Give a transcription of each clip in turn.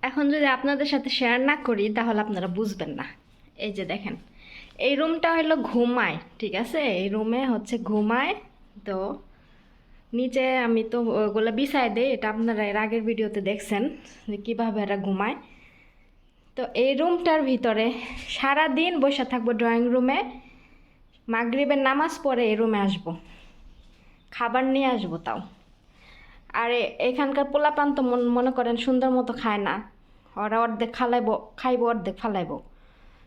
এখন যদি আপনাদের সাথে শেয়ার না করি তাহলে আপনারা বুঝবেন না। এই যে দেখেন, এই রুমটা হলো ঘুমায়, ঠিক আছে? এই রুমে হচ্ছে ঘুমায়। তো নিচে আমি তো ওগুলো বিছাই দেই, এটা আপনারা এর আগের ভিডিওতে দেখছেন যে কীভাবে এরা ঘুমায়। তো এই রুমটার ভিতরে সারা দিন বসে থাকবো ড্রয়িং রুমে। মাগরিবের নামাজ পড়ে এই রুমে আসবো, খাবার নিয়ে আসবো তাও। আর এখানকার পোলাপান তো মনে করেন সুন্দর মতো খায় না, ওরা অর্ধেক খাইবো অর্ধেক ফালাইবো।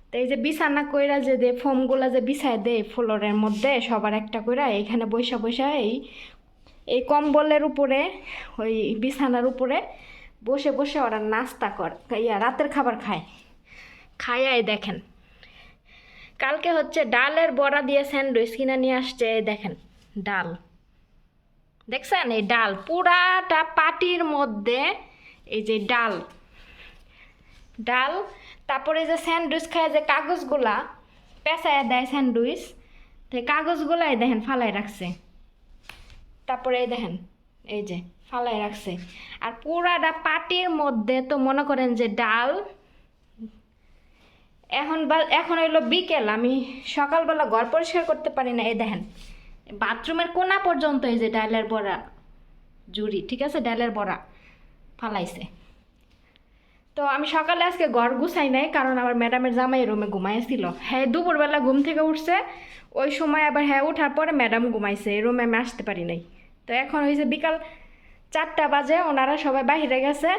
তো এই যে বিছানা কইরা যে দে ফোমগুলা যে বিছায় দেয় ফ্লোরের মধ্যে সবার একটা কইরা, এইখানে বৈশা বৈশা এই কম্বলের উপরে, ওই বিছানার উপরে বসে বসে ওরা নাস্তা করে, রাতের খাবার খায়। খাইয়াই দেখেন, কালকে হচ্ছে ডালের বড়া দিয়ে স্যান্ডউইচ কিনে নিয়ে আসছে। এই দেখেন ডাল, দেখছেন? এই ডাল পুরাটা পাটির মধ্যে, এই যে ডাল ডাল তারপরে যে স্যান্ডউইচ খায় যে কাগজগুলা পেঁচায় দেয় স্যান্ডউইচ, তো কাগজগুলাই দেখেন ফালাই রাখছে। তারপরে এই দেখেন, এই যে ফালাই রাখছে। আর পুরাটা পাটির মধ্যে তো মনে করেন যে ডাল। এখন হইলো বিকেল, আমি সকালবেলা ঘর পরিষ্কার করতে পারি না। এই দেখেন বাথরুমের কোনা পর্যন্ত এই যে ডালের বড়া জুড়ি, ঠিক আছে? ডালের বড়া ফালাইছে। তো আমি সকালে আজকে ঘর গুছাই নাই, কারণ আমার ম্যাডামের জামাই রুমে ঘুমাইছিল। হ্যাঁ দুপুরবেলা ঘুম থেকে উঠছে, ওই সময় আবার হ্যাঁ ওঠার পরে ম্যাডাম ঘুমাইছে, এই রুমে আমি আসতে পারি নাই। তো এখন হয়েছে বিকাল 4টা বাজে, ওনারা সবাই বাহিরে গেছে,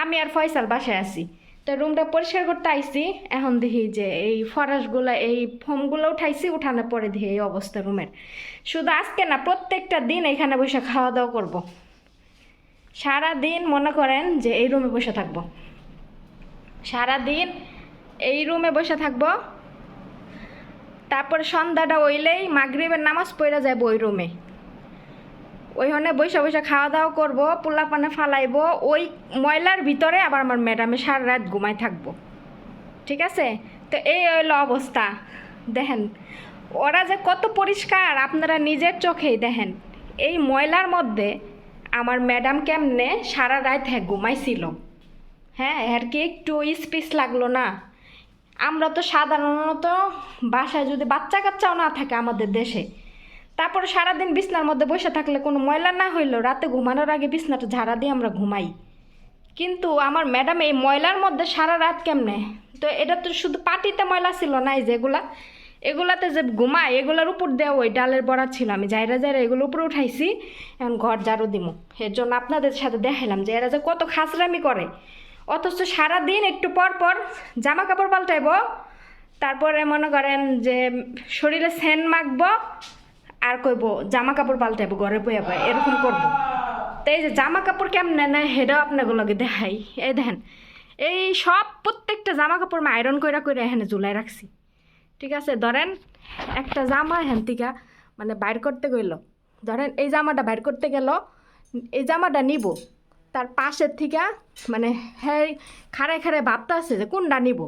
আমি আর ফয়সাল বাসায় আছি। তো রুমটা পরিষ্কার করতে আইছি। এখন দেখি যে এই ফরাসগুলো, এই ফোমগুলো উঠাইছি, উঠানোর পরে দেখি এই অবস্থা রুমের। শুধু আজকে না, প্রত্যেকটা দিন এখানে বসে খাওয়া দাওয়া করবো। সারা দিন মনে করেন যে এই রুমে বসে থাকবো, সারা দিন এই রুমে বসে থাকবো। তারপরে সন্ধ্যাটা হইলেই মাগরিবের নামাজ পড়ে যাবো ওই রুমে, ওইখানে বসে বসে খাওয়া দাওয়া করবো, পোলাপানে ফালাইবো। ওই ময়লার ভিতরে আবার আমার ম্যাডামে সারা রাত ঘুমায় থাকবো, ঠিক আছে? তো এই হইলো অবস্থা। দেখেন ওরা যে কত পরিষ্কার, আপনারা নিজের চোখেই দেখেন। এই ময়লার মধ্যে আমার ম্যাডাম কেমনে সারা রাত ঘুমাইছিল। হ্যাঁ, আর কি একটু স্পিস লাগলো না? আমরা তো সাধারণত বাসায় যদি বাচ্চা কাচ্চাও না থাকে আমাদের দেশে, তারপরে সারাদিন বিছনার মধ্যে বসে থাকলে কোনো ময়লা না হইলেও রাতে ঘুমানোর আগে বিছনাটা ঝাড়া দিয়ে আমরা ঘুমাই। কিন্তু আমার ম্যাডাম এই ময়লার মধ্যে সারা রাত কেমনে? তো এটা তো শুধু পাটিতে ময়লা ছিল না, এই যে এগুলাতে যে ঘুমায় এগুলোর উপর দেওয়া ওই ডালের বড়া ছিল। আমি যাইরা এগুলো উপরে উঠাইছি, এখন ঘর ঝাড়ু দিমু। এর জন্য আপনাদের সাথে দেখাইলাম যে এরা যে কত খাসরামি করে, অথচ সারাদিন একটু পর পর জামা কাপড় পাল্টাইব, তারপরে মনে করেন যে শরীরে সেন্ট মাখবো, আর কইব জামা কাপড় পাল্টাইবো ঘরে বইয়া বয়ে, এরকম করবো। তো এই যে জামা কাপড় কেমনে নেয় হেটাও আপনাগুলোকে দেখাই। এই দেখেন, এই সব প্রত্যেকটা জামা কাপড় আমি আয়রন কইরা কইরা এখানে ঝুলাই রাখছি, ঠিক আছে? ধরেন একটা জামা এখান থেকে মানে বাইর করতে গেল, ধরেন এই জামাটা বাইর করতে গেল, এই জামাটা নিব, তার পাশের থেকে মানে হ্যাঁ খাড়ায় খাড়ায় ভাবতে আছে যে কোনটা নিব।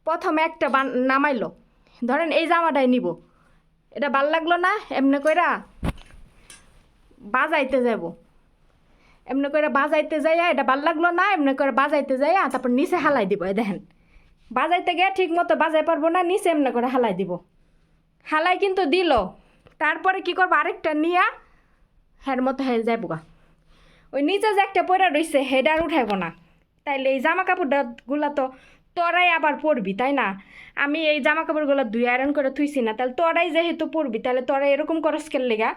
প্রথমে একটা নামাইলো, ধরেন এই জামাটাই নিব, এটা ভাল লাগলো না, এমনি কইরা বাজাইতে যাব, এমনি করে বাজাইতে যাইয়া এটা ভাল লাগলো না, এমনি করে বাজাইতে যাইয়া তারপর নিচে হালাই দিব। দেখেন বাজাইতে গিয়ে ঠিক মতো বাজাই পারবো না, নিচে এমনি করে হালাই দিব। হালাই কিন্তু দিল, তারপরে কি করবো, আরেকটা নিয়া হ্যার মতো হয়ে যাইব গা। ওই নিচে যে একটা পয়রা রয়েছে হেডা আর উঠাইব না। তাইলে এই জামা কাপড়গুলো তো তোরাই আবার পরবি, তাই না? আমি এই জামা কাপড়গুলো দুই আয়রন করে থুইছি না, তাহলে তোরাই যেহেতু পরবি, তাহলে তোরা এরকম করস কেন লেগা?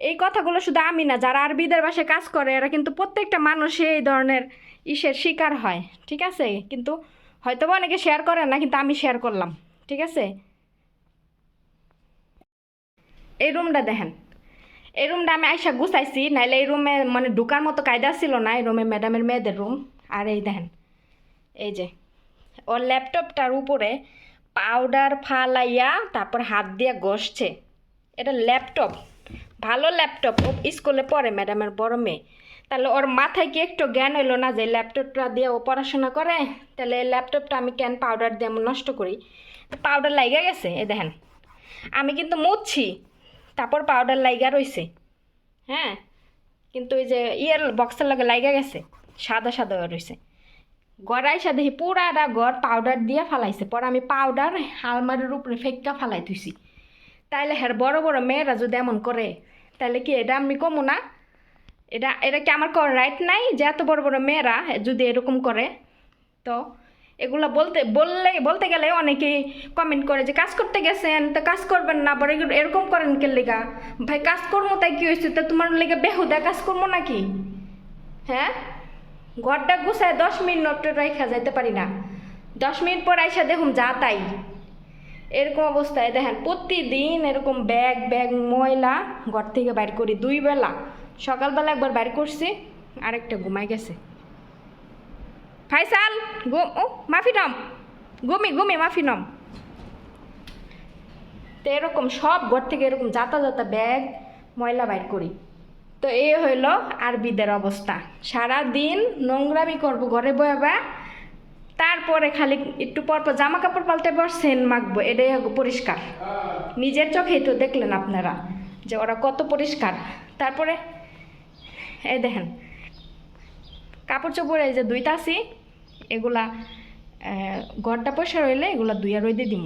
এই কথাগুলো শুধু আমি না, যারা আরবিদের বাসায় কাজ করে এরা কিন্তু প্রত্যেকটা মানুষই এই ধরনের ইসের শিকার হয়, ঠিক আছে? কিন্তু হয়তো বা অনেকে শেয়ার করে না, কিন্তু আমি শেয়ার করলাম, ঠিক আছে? এই রুমটা দেখেন, এই রুমটা আমি আইসা গুছাইছি, নাইলে এই রুমে মানে ঢুকার মতো কায়দা ছিল না। এই রুমে ম্যাডামের মেয়েদের রুম। আর এই দেখেন, এই যে ওর ল্যাপটপটার উপরে পাউডার ফালাইয়া তারপর হাত দিয়ে ঘষছে। এটা ল্যাপটপ, ভালো ল্যাপটপ, ও স্কুলে পড়ে ম্যাডামের বড় মেয়ে। তাহলে ওর মাথায় কি একটু জ্ঞান হইলো না যে ল্যাপটপটা দিয়ে ও পড়াশোনা করে? তাহলে এই ল্যাপটপটা আমি কেন পাউডার দিয়ে আমি নষ্ট করি? পাউডার লাইগা গেছে, এই দেখেন আমি কিন্তু মুছছি, তারপর পাউডার লাইগা রইছে। হ্যাঁ, কিন্তু এই যে ইয়ের বক্সের লাগে লাইগা গেছে। সাদা সাদা হয়ে রয়েছে। গড়াইসা দেখি পুরাটা গড় পাউডার দিয়ে ফালাইছে, পরে আমি পাউডার আলমারির উপরে ফেক্কা ফালাই থুইছি। তাইলে হ্যাঁ বড় বড় মেয়েরা যদি এমন করে তাহলে কি এটা আমি কমু না? এটা এটা কি আমার করার রাইট নাই যে এত বড় বড় মেয়েরা যদি এরকম করে? তো এগুলো বলতে গেলে অনেকেই কমেন্ট করে যে কাজ করতে গেছেন তো কাজ করবেন না, আবার এরকম করেন কে লেগা? ভাই কাজ করবো তাই কি হয়েছে? তা তোমার লেগে বেহুদা কাজ করবো নাকি? হ্যাঁ, ঘরটা গুছায় 10 মিনিট রেখা যাইতে পারি না, 10 মিনিট পর আইসা দেখুন যা তাই এরকম অবস্থায়। দেখেন প্রতিদিন এরকম ব্যাগ ব্যাগ ময়লা ঘর থেকে বাইর করি 2 বেলা। সকালবেলা একবার বাইর করছি, আরেকটা ঘুমাই গেছে। ফাইসাল ঘুম, ও মাফি নম, ঘুমি মাফি নম। তো এরকম সব ঘর থেকে এরকম যাতা যাতা ব্যাগ ময়লা বাইর করি। তো এই হইল আরবিদের অবস্থা, সারা দিন নোংরামি করবো ঘরে বয়াবা, তারপরে খালি একটু পরপর জামা কাপড় পাল্টে পর সেন মাখবো, এটাই পরিষ্কার। নিজের চোখেই তো দেখলেন আপনারা যে ওরা কত পরিষ্কার। তারপরে এই দেখেন কাপড় চোপড় এই যে ধুইতাছি, এগুলা ঘরটা পরিষ্কার হইলে এগুলা ধুইয়া রইদে দিব।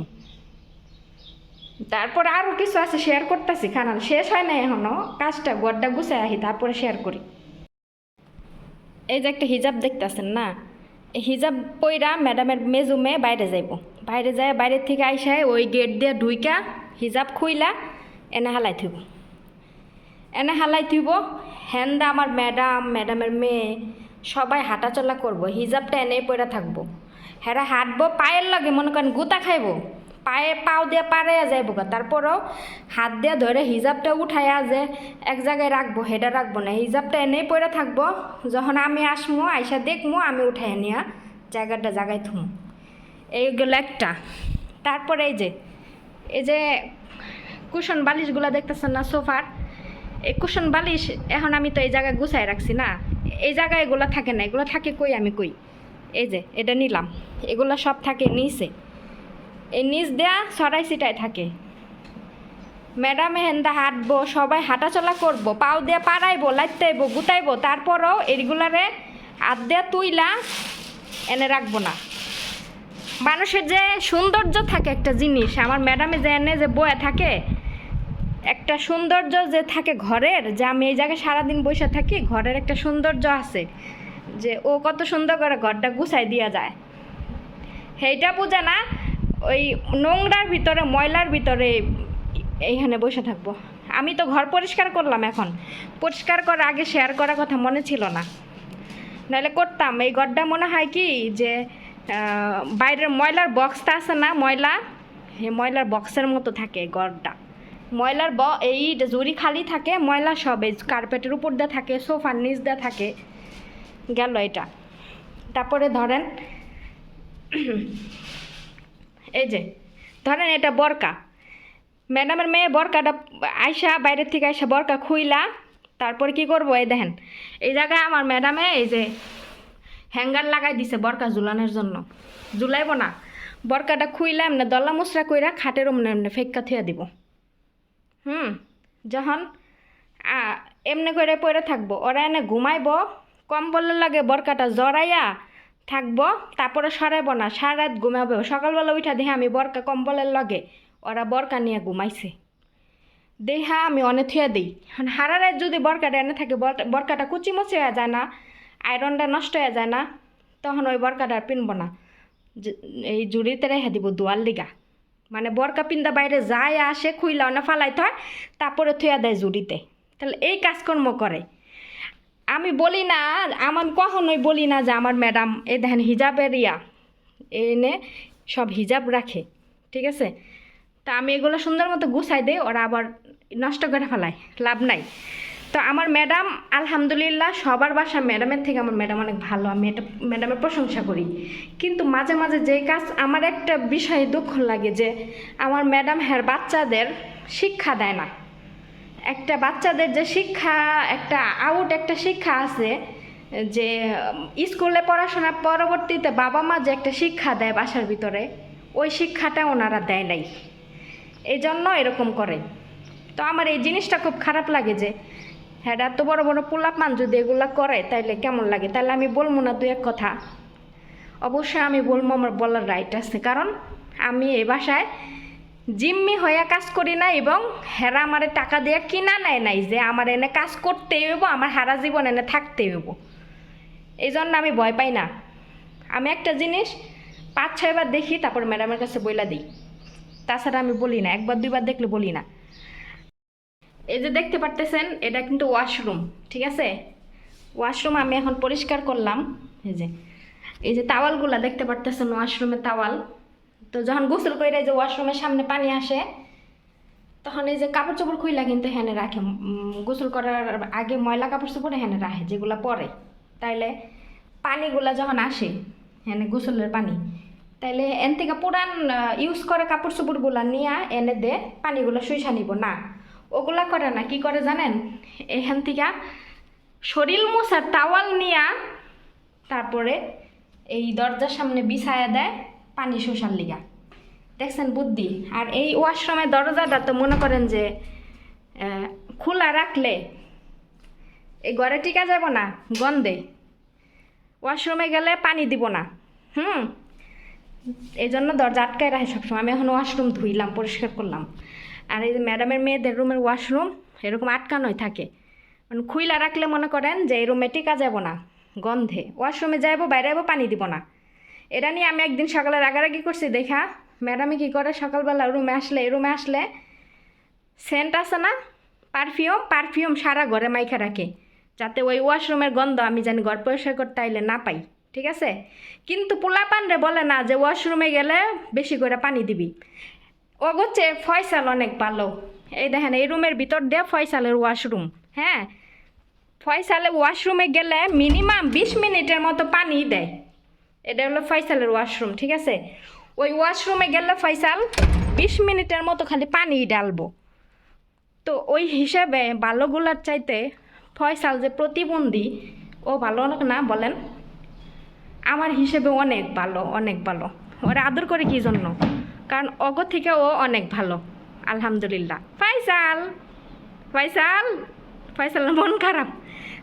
তারপর আরও কিছু আছে শেয়ার করতেছি, খানা শেষ হয় না এখনও, কাজটা ঘরটা গুছাই আহি তারপরে শেয়ার করি। এই যে একটা হিজাব দেখতেছেন না, এই হিজাব পইরা ম্যাডামের মেজুমে বাইরে যাইব, বাইরে যায় বাইরের থেকে আইসায় ওই গেট দিয়ে ঢুইকা হিজাব খুইলা এনে হালাই থইব, এনে হালাই থইব। হ্যান্দা আমার ম্যাডামের মেয়ে সবাই হাঁটাচলা করবো, হিজাবটা এনেই পইরা থাকবো। হ্যাঁ হাঁটবো পায়ের লগে মনে করেন গুতা খাইব, পায়ে পাও দিয়ে পাড়াইয়া যাইব গা, তারপরও হাত দিয়ে ধরে হিজাবটা উঠাইয়া যে এক জায়গায় রাখবো হেডা রাখবো না, হিজাবটা এনেই পড়ে থাকবো। যখন আমি আসমো আইসা দেখবো আমি উঠাইয়া নিয়া জায়গাটা জায়গায় থুমো। এইগুলো একটা। তারপরে এই যে কুশন বালিশগুলো দেখতেছেন না সোফার, এই কুশন বালিশ এখন আমি তো এই জায়গায় গুছাই রাখছি না, এই জায়গায় এগুলো থাকে না, এগুলো থাকে কই আমি কই, এই যে এটা নিলাম, এগুলো সব থাকে নিচে, এই নিচ দেয়া ছড়াই ছিটাই থাকে। ম্যাডামে হেন্দা হাঁটবো, সবাই হাঁটাচলা করবো, পাও দিয়ে পাড়াইবো, লাইতাইবো, গুতাইবো, তারপরও এইগুলারে হাত দেয়া তুইলা এনে রাখবো না। মানুষের যে সৌন্দর্য থাকে একটা জিনিস, আমার ম্যাডামে যে এনে যে বয়ে থাকে একটা সৌন্দর্য যে থাকে ঘরের, যে আমি এই জায়গায় সারাদিন বসে থাকি, ঘরের একটা সৌন্দর্য আছে যে ও কত সুন্দর করে ঘরটা গুছাই দিয়া যায়, সেইটা বোঝে না। ওই নোংরার ভিতরে ময়লার ভিতরে এইখানে বসে থাকবো। আমি তো ঘর পরিষ্কার করলাম, এখন পরিষ্কার করার আগে শেয়ার করার কথা মনে ছিল না, নাহলে করতাম। এই ঘরটা মনে হয় কি যে বাইরের ময়লার বক্সটা আছে না, এই ময়লার বক্সের মতো থাকে ঘরটা, ময়লার এই জুড়ি খালি থাকে, ময়লা সব এই কার্পেটের উপর দিয়ে থাকে, সোফার নিচ দিয়ে থাকে, গেল এটা। তারপরে ধরেন এই যে ধরেন এটা বরকা, ম্যাডামের মেয়ে বরকাটা আইসা বাইরের থেকে আইসা বরকা খুইলা তারপরে কি করবো, এই দেখেন এই জায়গায় আমার ম্যাডামে এই যে হ্যাঙ্গার লাগাই দিছে বরকা ঝুলানোর জন্য, ঝুলাইব না, বরকাটা খুইলা এমনি দল্লা মুসরা কইরা খাটের অমনে এমনি ফেক্কা থুয়া দিব। যখন এমনি করে পড়ে থাকবো, ওরা এনে ঘুমাইব, কম্বলের লাগে বরকাটা জড়াইয়া থাকবো, তারপরে সরাইব না, সারা রাত ঘুমাবো। সকালবেলা উঠা দেখে আমি বরকা কম্বলের লগে ওরা বরকা নিয়ে ঘুমাইছে, দেহা আমি অনেক থুয়া দিই। হারা রাত যদি বরকাটা এনে থাকে, বরকাটা কুচিমুচি হয়ে যায় না, আয়রনটা নষ্ট হয়ে যায় না, তখন ওই বরকাটা আর পিনব না, এই জুড়িতে রেখে দিব দোয়াল দিঘা। মানে বরকা পিন্দা বাইরে যায় আসে খুইলা না ফালাই থয়, তারপরে থুয়া দেয় জুড়িতে। তাহলে এই কাজকর্ম করে। আমি বলি না, আমি কখনোই বলি না যে আমার ম্যাডাম এই দেখেন হিজাবের এনে সব হিজাব রাখে, ঠিক আছে, তা আমি এগুলো সুন্দর মতো গুছাই দেই, ওরা আবার নষ্ট করে ফেলায়, লাভ নাই। তো আমার ম্যাডাম আলহামদুলিল্লাহ সবার বাসা ম্যাডামের থেকে আমার ম্যাডাম অনেক ভালো, আমি এটা ম্যাডামের প্রশংসা করি। কিন্তু মাঝে মাঝে যেই কাজ আমার একটা বিষয়ে দুঃখ লাগে যে আমার ম্যাডাম বাচ্চাদের শিক্ষা দেয় না। একটা বাচ্চাদের যে শিক্ষা, একটা শিক্ষা আছে যে স্কুলে পড়াশোনার পরবর্তীতে বাবা মা যে একটা শিক্ষা দেয় বাসার ভিতরে, ওই শিক্ষাটা ওনারা দেয় নাই, এই জন্য এরকম করে। তো আমার এই জিনিসটা খুব খারাপ লাগে যে হ্যাঁ, এত বড় বড় পোলাপান যদি এগুলা করে তাইলে কেমন লাগে? তাহলে আমি বলবো না দুই এক কথা? অবশ্যই আমি বলবো, আমার বলার রাইট আছে, কারণ আমি এই বাসায় জিম্মি হয়ে কাজ করি না, এবং হেরা আমারে টাকা দিয়ে কিনা নেয় নাই যে আমার এনে কাজ করতেই হইব, আমার হারা জীবন এনে থাকতেই হইব। এই জন্য আমি ভয় পাই না। আমি একটা জিনিস 5-6 বার দেখি, তারপর ম্যাডামের কাছে বইলা দিই। তাছাড়া আমি বলি না, একবার দুইবার দেখলে বলি না। এই যে দেখতে পারতেছেন, এটা কিন্তু ওয়াশরুম, ঠিক আছে? ওয়াশরুম আমি এখন পরিষ্কার করলাম। এই যে তাওয়ালগুলা দেখতে পারতেছেন, ওয়াশরুমের তাওয়াল। তো যখন গোসল করে যে ওয়াশরুমের সামনে পানি আসে, তখন এই যে কাপড় চোপড় খুইলা কিন্তু হেনে রাখে। গোসল করার আগে ময়লা কাপড় চোপড় হেনে রাখে, যেগুলো পরে। তাইলে পানিগুলা যখন আসে হেনে, গোসলের পানি, তাইলে এন থেকে পুরান ইউজ করে কাপড় চোপড়গুলা নিয়ে এনে দে পানিগুলো শুইসা নিব না। ওগুলা করে না, কি করে জানেন? এখান থেকে শরীর মোছার তাওয়াল নিয়া তারপরে এই দরজার সামনে বিছায়া দেয় পানি শোষার লিগা। দেখছেন বুদ্ধি? আর এই ওয়াশরুমের দরজাটা তো মনে করেন যে খোলা রাখলে এই ঘরে টিকা যাব না, গন্ধে। ওয়াশরুমে গেলে পানি দিব না। এই জন্য দরজা আটকায় রাখে সবসময়। আমি এখন ওয়াশরুম ধুইলাম, পরিষ্কার করলাম। আর এই যে ম্যাডামের মেয়েদের রুমের ওয়াশরুম এরকম আটকানোই থাকে, মানে খুইলা রাখলে মনে করেন যে এই রুমে টিকা যাব না, গন্ধে। ওয়াশরুমে যাইবো, বাইরে যাবো, পানি দিব না। এটা নিয়ে আমি একদিন সকালে রাগারাগি করছি দেখা। ম্যাডামে কী করে, সকালবেলা রুমে আসলে সেন্ট আছে না, পারফিউম সারা ঘরে মাইখা রাখে, যাতে ওই ওয়াশরুমের গন্ধ আমি জানি ঘর পরিষ্কার করতে আইলে না পাই, ঠিক আছে? কিন্তু পোলাপান রে বলে না যে ওয়াশরুমে গেলে বেশি করে পানি দিবি। ও হচ্ছে ফয়সাল অনেক ভালো। এই দেখেন, এই রুমের ভিতর দিয়ে ফয়সালের ওয়াশরুম। হ্যাঁ, ফয়সালের ওয়াশরুমে গেলে মিনিমাম 20 মিনিটের মতো পানি দেয়। এটা হলো ফয়সালের ওয়াশরুম, ঠিক আছে? ওই ওয়াশরুমে গেলে ফয়সাল 20 মিনিটের মতো খালি পানি ডালবো। তো ওই হিসাবে ভালোগুলার চাইতে ফয়সাল যে প্রতিবন্ধী, ও ভালো না বলেন? আমার হিসেবে অনেক ভালো, অনেক ভালো। ওরা আদর করে কি জন্য? কারণ অগ থেকে ও অনেক ভালো, আলহামদুলিল্লাহ। ফয়সালের মন খারাপ।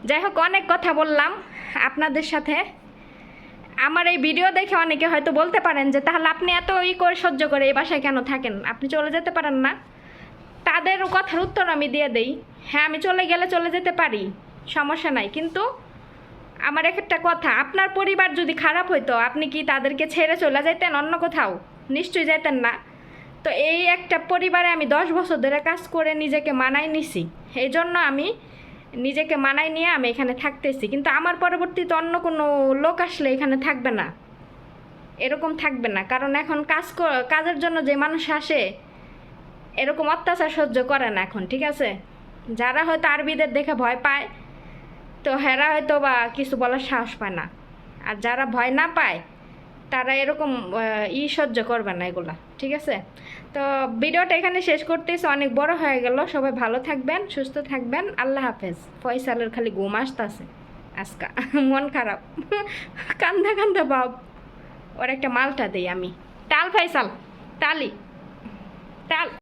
যাই হোক, অনেক কথা বললাম আপনাদের সাথে। আমার এই ভিডিও দেখে অনেকে হয়তো বলতে পারেন যে তাহলে আপনি এত করে সহ্য করে এই বাসায় কেন থাকেন, আপনি চলে যেতে পারেন না? তাদের কথার উত্তর আমি দিয়ে দেই। হ্যাঁ, আমি চলে গেলে চলে যেতে পারি, সমস্যা নাই। কিন্তু আমার একটা কথা, আপনার পরিবার যদি খারাপ হইতো, আপনি কি তাদেরকে ছেড়ে চলে যাইতেন অন্য কোথাও? নিশ্চয়ই যাইতেন না। তো এই একটা পরিবারে আমি 10 বছর ধরে কাজ করে নিজেকে মানাই নিছি। এই জন্য আমি নিজেকে মানাই নিয়ে আমি এখানে থাকতেছি। কিন্তু আমার পরবর্তীতে অন্য কোনো লোক আসলে এখানে থাকবে না, এরকম থাকবে না। কারণ এখন কাজের জন্য যে মানুষ আসে এরকম অত্যাচার সহ্য করে না এখন, ঠিক আছে? যারা হয়তো আরবিদের দেখে ভয় পায়, তো হেরা হয়তো বা কিছু বলার সাহস পায় না। আর যারা ভয় না পায় তারা এরকম সহ্য করবে না এগুলা, ঠিক আছে? তো ভিডিওটা এখানে শেষ করতেছি, অনেক বড় হয়ে গেল। সবাই ভালো থাকবেন, সুস্থ থাকবেন। আল্লাহ হাফেজ। ফয়সালের খালি ঘুম আসতেছে আজকা, মন খারাপ, কান্দা কান্দা ভাব। ওর একটা মালটা দেই আমি। টাল ফয়সাল, টাল।